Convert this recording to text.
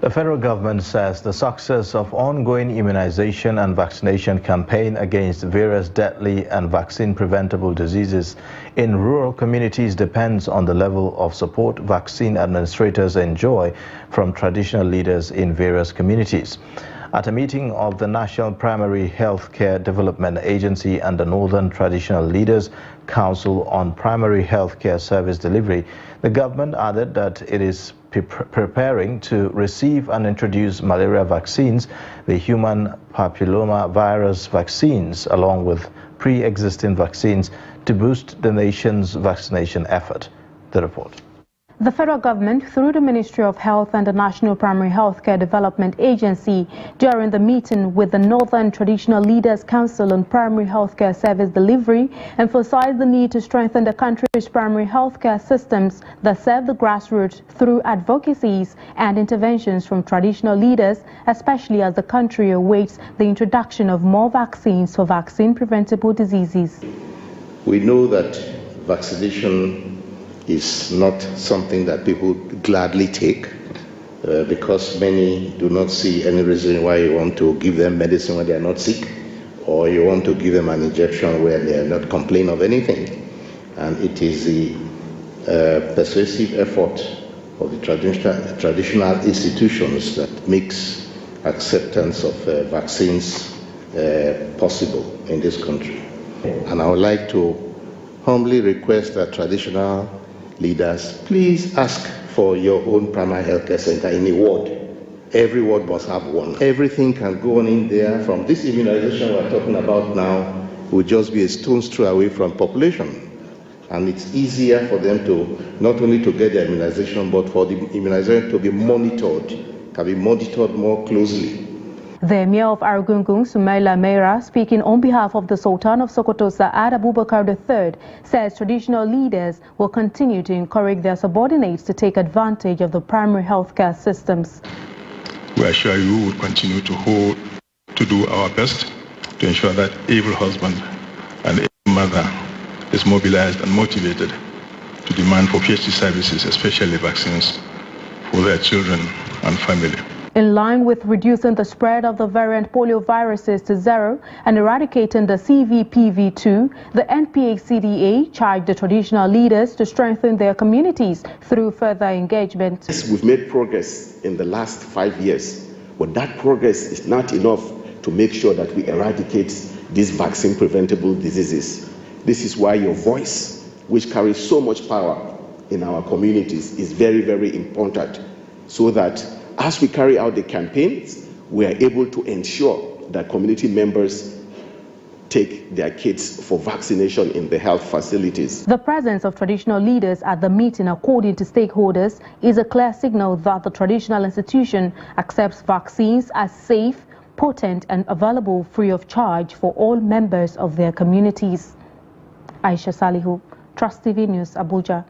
The federal government says the success of ongoing immunization and vaccination campaign against various deadly and vaccine-preventable diseases in rural communities depends on the level of support vaccine administrators enjoy from traditional leaders in various communities. At a meeting of the National Primary Health Care Development Agency and the Northern Traditional Leaders Council on Primary Health Care Service Delivery, the government added that it is preparing to receive and introduce malaria vaccines, the human papilloma virus vaccines, along with pre-existing vaccines to boost the nation's vaccination effort. The report. The federal government, through the Ministry of Health and the National Primary Health Care Development Agency, during the meeting with the Northern Traditional Leaders Council on Primary Health Care Service Delivery, emphasized the need to strengthen the country's primary health care systems that serve the grassroots through advocacies and interventions from traditional leaders, especially as the country awaits the introduction of more vaccines for vaccine-preventable diseases. We know that vaccination is not something that people gladly take because many do not see any reason why you want to give them medicine when they are not sick, or you want to give them an injection where they are not complaining of anything. And it is the persuasive effort of the traditional institutions that makes acceptance of vaccines possible in this country. And I would like to humbly request that traditional leaders, please ask for your own primary health care center in a ward. Every ward must have one. Everything can go on in there. From this immunization we're talking about now will just be a stone's throw away from population. And it's easier for them to not only to get their immunization, but for the immunization to be monitored, can be monitored more closely. The Emir of Arugungun, Sumaila Meira, speaking on behalf of the Sultan of Sokoto, Saad Abubakar III, says traditional leaders will continue to encourage their subordinates to take advantage of the primary health care systems. We assure you we will continue to do our best to ensure that every husband and every mother is mobilized and motivated to demand for PHC services, especially vaccines, for their children and family. In line with reducing the spread of the variant polioviruses to zero and eradicating the CVPV2, the NPHCDA charged the traditional leaders to strengthen their communities through further engagement. We've made progress in the last 5 years, but that progress is not enough to make sure that we eradicate these vaccine-preventable diseases. This is why your voice, which carries so much power in our communities, is very, very important, so that as we carry out the campaigns, we are able to ensure that community members take their kids for vaccination in the health facilities. The presence of traditional leaders at the meeting, according to stakeholders, is a clear signal that the traditional institution accepts vaccines as safe, potent and available free of charge for all members of their communities. Aisha Salihu, Trust TV News, Abuja.